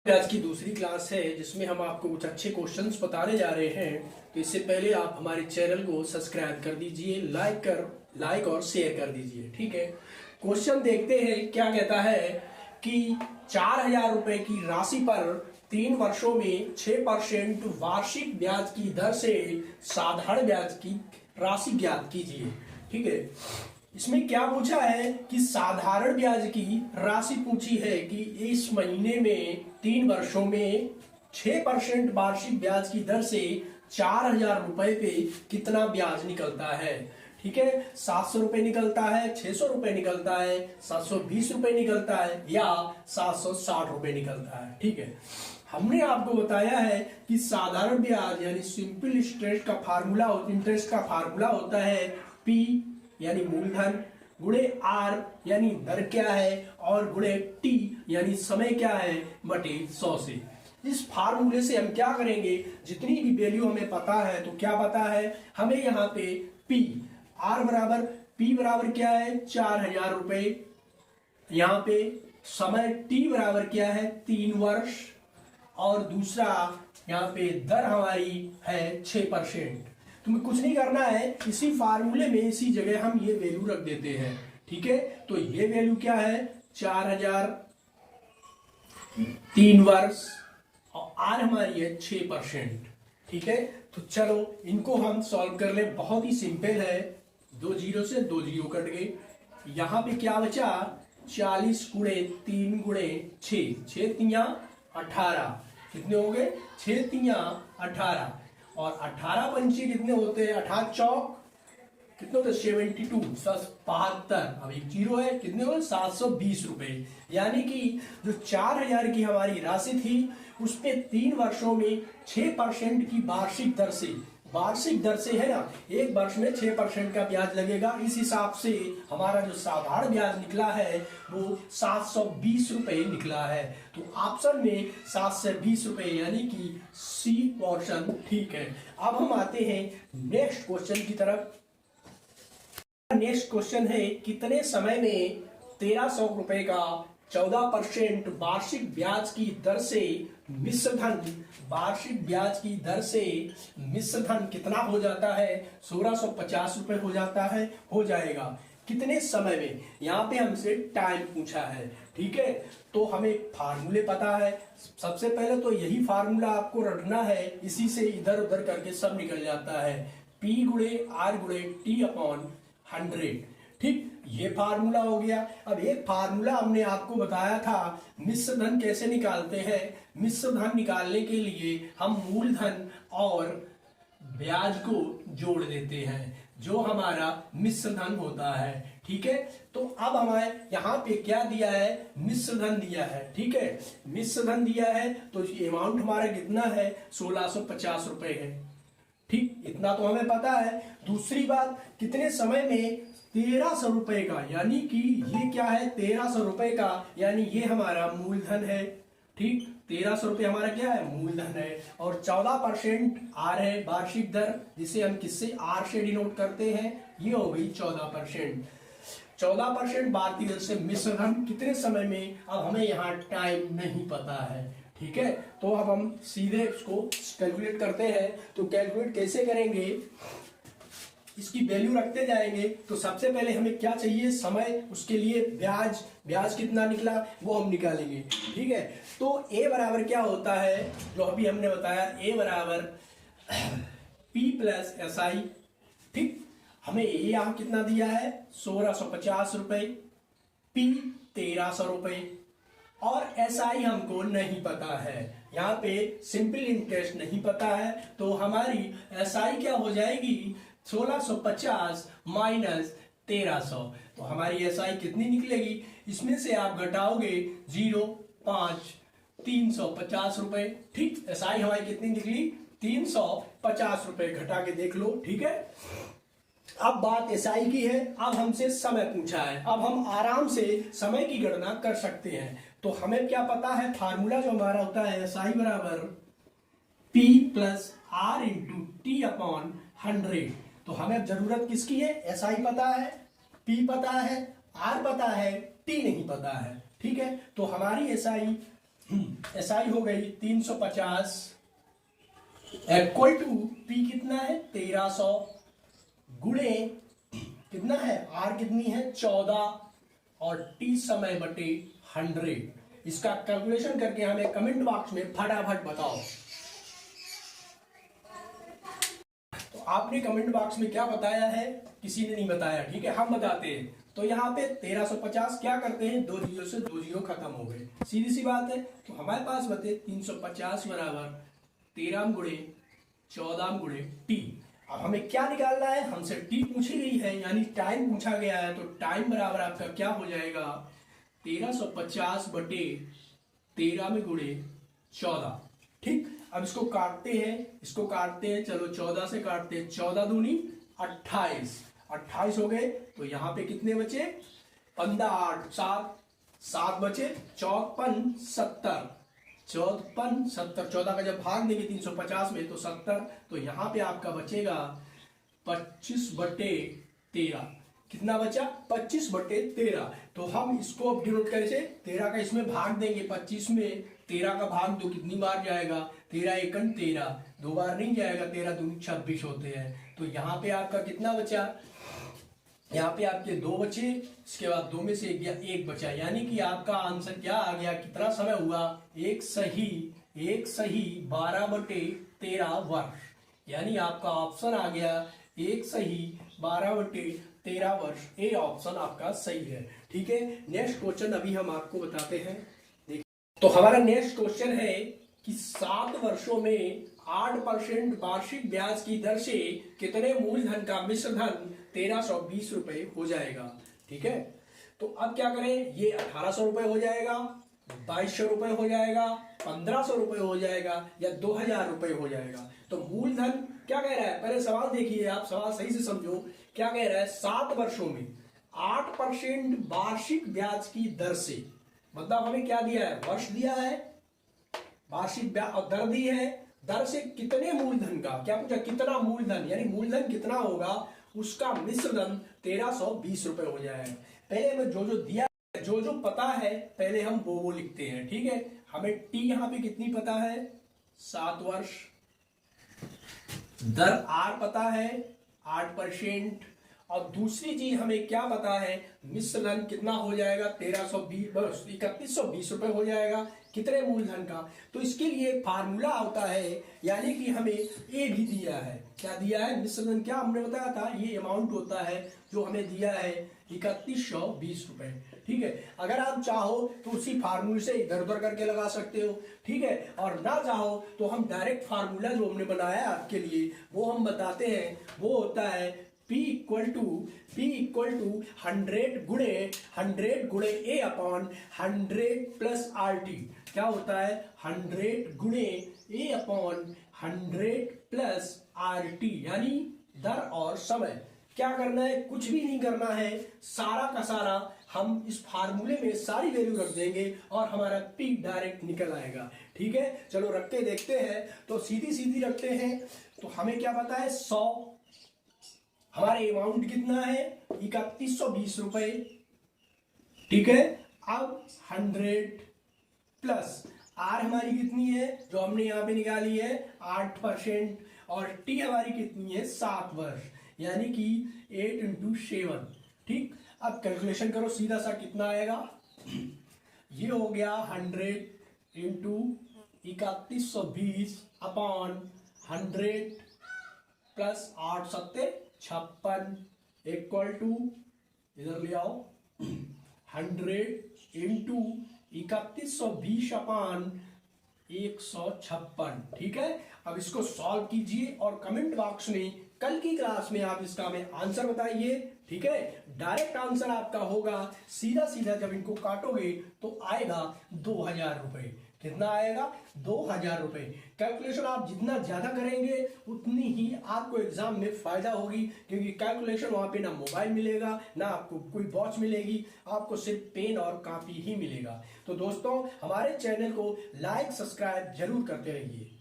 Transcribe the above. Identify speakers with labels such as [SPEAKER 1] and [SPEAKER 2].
[SPEAKER 1] आज की दूसरी क्लास है जिसमें हम आपको कुछ अच्छे क्वेश्चंस बताने जा रहे हैं। तो इससे पहले आप हमारे चैनल को सब्सक्राइब कर दीजिए, लाइक और शेयर कर दीजिए। ठीक है, क्वेश्चन देखते हैं। क्या कहता है कि 4,000 रुपए की राशि पर 3 वर्षों में 6% वार्षिक ब्याज की दर से साधारण ब्याज की राशि ज्ञात कीजिए। ठीक है, इसमें क्या पूछा है कि साधारण ब्याज की राशि पूछी है कि इस महीने में 3 वर्षों में 6% वार्षिक ब्याज की दर से 4,000 रुपए पे कितना ब्याज निकलता है। ठीक है, 700 रुपए निकलता है, 600 रुपए निकलता है, 720 रुपए निकलता है या 760 रुपए निकलता है। ठीक है, हमने आपको बताया है कि साधारण ब्याज यानी सिंपल इंटरेस्ट का फार्मूला होता है पी यानी मूलधन गुणे आर यानी दर क्या है और गुणे टी यानी समय क्या है बटे 100 से। इस फार्मूले से हम क्या करेंगे, जितनी भी वैल्यू हमें पता है तो क्या पता है हमें यहाँ पे पी बराबर क्या है 4,000 रुपए, यहाँ पे समय टी बराबर क्या है 3 वर्ष और दूसरा यहाँ पे दर हमारी है 6%। तुम्हें कुछ नहीं करना है, इसी फार्मूले में इसी जगह हम ये वैल्यू रख देते हैं। ठीक है, तो ये वैल्यू क्या है 4,000, 3 वर्ष और आर हमारी है 6%। ठीक है, तो चलो इनको हम सॉल्व कर ले। बहुत ही सिंपल है, 2 जीरो से 2 जीरो कट गए। यहां पे क्या बचा 40 गुणे 3 गुणे 6, 6 तिया 18, कितने हो गए 6 तिया 18 और 18 पंचे कितने होते हैं 18 चौक कितने होते 72 72। अब एक जीरो है, कितने हो 720 रुपए। यानी कि जो 4,000 की हमारी राशि थी उस पे 3 वर्षों में 6% की वार्षिक दर से है ना, एक वर्ष में 6% का ब्याज लगेगा। इस हिसाब से हमारा जो साधारण ब्याज निकला है वो 720 रुपए निकला है। तो ऑप्शन में 720 रुपए यानी कि सी ऑप्शन ठीक है। अब हम आते हैं नेक्स्ट क्वेश्चन की तरफ। नेक्स्ट क्वेश्चन है कितने समय में 1,300 रुपए का 14% वार्षिक ब्याज की दर से मिश्र धन कितना हो जाता है 1,650 रुपए हो जाएगा कितने समय में। यहाँ पे हमसे टाइम पूछा है। ठीक है, तो हमें फार्मूले पता है। सबसे पहले तो यही फार्मूला आपको रखना है, इसी से इधर उधर करके सब निकल जाता है। P गुणे R गुणे T अपॉन 100। ठीक, ये फार्मूला हो गया। अब एक फार्मूला हमने आपको बताया था मिश्र धन कैसे निकालते हैं। मिश्र धन निकालने के लिए हम मूलधन और ब्याज को जोड़ देते हैं, जो हमारा मिश्र धन होता है। ठीक है, तो अब हमें यहाँ पे क्या दिया है मिश्र धन दिया है। ठीक है, मिश्र धन दिया है तो अमाउंट हमारा कितना है 1,650 रुपए है। ठीक, इतना तो हमें पता है। दूसरी बात, कितने समय में 1,300 रुपए का, यानी कि ये क्या है 1,300 रुपए का, यानी ये हमारा मूलधन है। ठीक, 1,300 रुपए हमारा क्या है मूलधन है और 14% आर है वार्षिक दर, जिसे हम किससे आर से डिनोट करते हैं, ये हो गई 14%। 14% भारतीय दर से मिश्र धन कितने समय में, अब हमें यहाँ टाइम नहीं पता है। ठीक है, तो अब हम सीधे इसको कैलकुलेट करते हैं। तो कैलकुलेट कैसे करेंगे, इसकी वैल्यू रखते जाएंगे। तो सबसे पहले हमें क्या चाहिए समय, उसके लिए ब्याज कितना निकला वो हम निकालेंगे। ठीक है, तो ए बराबर क्या होता है जो अभी हमने बताया, ए बराबर P प्लस SI। ठीक, हमें ए यहाँ कितना दिया है 1,650 रुपए, P 1,300 रुपए और SI हमको नहीं पता है। यहाँ पे सिंपल इंटरेस्ट नहीं पता है, तो हमारी SI क्या हो जाएगी 1,650 माइनस 1,300। तो हमारी SI कितनी निकलेगी, इसमें से आप घटाओगे 0.5 350 रुपए। ठीक, SI हमारी कितनी निकली 350 रुपए, घटा के देख लो। ठीक है, अब बात SI की है। अब हमसे समय पूछा है, अब हम आराम से समय की गणना कर सकते हैं। तो हमें क्या पता है, फार्मूला जो हमारा होता है SI बराबर P plus R into T upon 100। तो हमें जरूरत किसकी है, SI पता है, P पता है, R पता है, T नहीं पता है। ठीक है, तो हमारी SI SI हो गई 350 इक्वल टू P कितना है 1300 गुणे कितना है R कितनी है 14 और T समय बटे 100। इसका कैलकुलेशन करके हमें कमेंट बॉक्स में फटाफट बताओ। तो आपने कमेंट बॉक्स में क्या बताया है, किसी ने नहीं बताया, ठीक है, हम बताते हैं। तो यहाँ पे 1350 क्या करते हैं, 2 जीरो से 2 जीरो खत्म हो गए, सीधी सी बात है। तो हमारे पास बते 350 बराबर 13 गुणे 14 गुणे T। अब हमें क्या निकालना है, हमसे T पूछी गई है यानी टाइम पूछा गया है। तो टाइम बराबर आपका क्या हो जाएगा 1350 बटे 13 में गुणे 14। ठीक, अब इसको काटते हैं, चलो 14 से काटते हैं, 14 दूनी 28 हो गए। तो यहाँ पे कितने बचे 15 8 7 7 बचे, 54 70 14 का जब भाग देंगे 350 में तो 70। तो यहाँ पे आपका बचेगा 25 बटे 13। कितना बचा 25 बटे 13। तो हम इसको अब डिनोट कैसे, 13 का इसमें भाग देंगे, 25 में 13 का भाग दो कितनी बार जाएगा, 13 एकन 13, 2 बार नहीं जाएगा, 13 दूनी 26 होते हैं। तो यहाँ पे आपका कितना बचा, यहाँ पे आपके 2 बचे, इसके बाद 2 में से 1 बचा, यानी कि आपका आंसर क्या आ गया, कितना समय हुआ, एक सही 12 बटे 13 वर्ष। यानी आपका ऑप्शन आ गया एक सही 12 बटे 13 वर्ष। ए ऑप्शन आपका सही है। ठीक है, नेक्स्ट क्वेश्चन अभी हम आपको बताते हैं। देखिए, तो हमारा नेक्स्ट क्वेश्चन है कि 7 वर्षों में 8% वार्षिक ब्याज की दर से कितने मूलधन का मिश्र धन 1320 रुपए हो जाएगा। ठीक है, तो अब क्या करें, ये 1800 रुपए हो जाएगा, 2200 रुपए हो जाएगा, 1500 रुपए हो जाएगा या 2000 रुपए हो जाएगा। तो मूलधन क्या कह रहा है, पहले सवाल देखिए, आप सवाल सही से समझो। क्या कह रहा है, 7 वर्षों में 8% वार्षिक ब्याज की दर से, मतलब हमें क्या दिया है, वर्ष दिया है, वार्षिक ब्याज और दर दी है। दर से कितने मूलधन का, क्या पूछा, कितना मूलधन, यानी मूलधन कितना होगा, उसका मिश्र धन 1320 रुपए हो जाएगा। पहले हमें जो दिया, जो पता है, पहले हम वो लिखते हैं। ठीक है, हमें टी यहां पे कितनी पता है, 7 वर्ष, दर आर पता है 8%, और दूसरी चीज हमें क्या पता है, मिश्र धन कितना हो जाएगा 3120 रुपए हो जाएगा, कितने मूलधन का। तो इसके लिए फार्मूला होता है, यानी कि हमें ए भी दिया है, क्या दिया है, मिश्र धन क्या हमने बताया था, ये अमाउंट होता है जो हमें दिया है 3120 रुपए। ठीक है, अगर आप चाहो तो उसी फार्मूले से इधर उधर करके लगा सकते हो। ठीक है, और ना चाहो तो हम डायरेक्ट फार्मूला जो हमने बनाया आपके लिए वो हम बताते हैं। वो होता है P इक्वल टू 100 गुणे ए अपॉन 100 प्लस RT। क्या होता है, 100 गुणे ए अपॉन 100 प्लस RT, यानी दर और समय। क्या करना है, कुछ भी नहीं करना है, सारा का सारा हम इस फार्मूले में सारी वैल्यू रख देंगे और हमारा P डायरेक्ट निकल आएगा। ठीक है, चलो रख के देखते हैं। तो सीधी रखते हैं, तो हमें क्या पता है 100, हमारे अमाउंट कितना है 3120 रुपए। ठीक है, अब 100 प्लस आर हमारी कितनी है, जो हमने यहां पे निकाली है 8%, और टी हमारी कितनी है 7 वर्ष, यानी कि 8 × 7। ठीक, अब कैलकुलेशन करो, सीधा सा कितना आएगा, ये हो गया 100 × 3120 अपॉन 100 प्लस 8 7 56 इक्वल टू, इधर ले आओ, 100 × 3120 अपॉन 156। ठीक है, अब इसको सॉल्व कीजिए और कमेंट बॉक्स में कल की क्लास में आप इसका हमें आंसर बताइए। ठीक है, डायरेक्ट आंसर आपका होगा, सीधा जब इनको काटोगे तो आएगा 2000 रुपए। कितना आएगा, 2000 रुपए। कैलकुलेशन आप जितना ज्यादा करेंगे उतनी ही आपको एग्जाम में फायदा होगी, क्योंकि कैलकुलेशन वहां पे ना मोबाइल मिलेगा, ना आपको कोई वॉच मिलेगी, आपको सिर्फ पेन और कॉपी ही मिलेगा। तो दोस्तों, हमारे चैनल को लाइक सब्सक्राइब जरूर करते रहिए।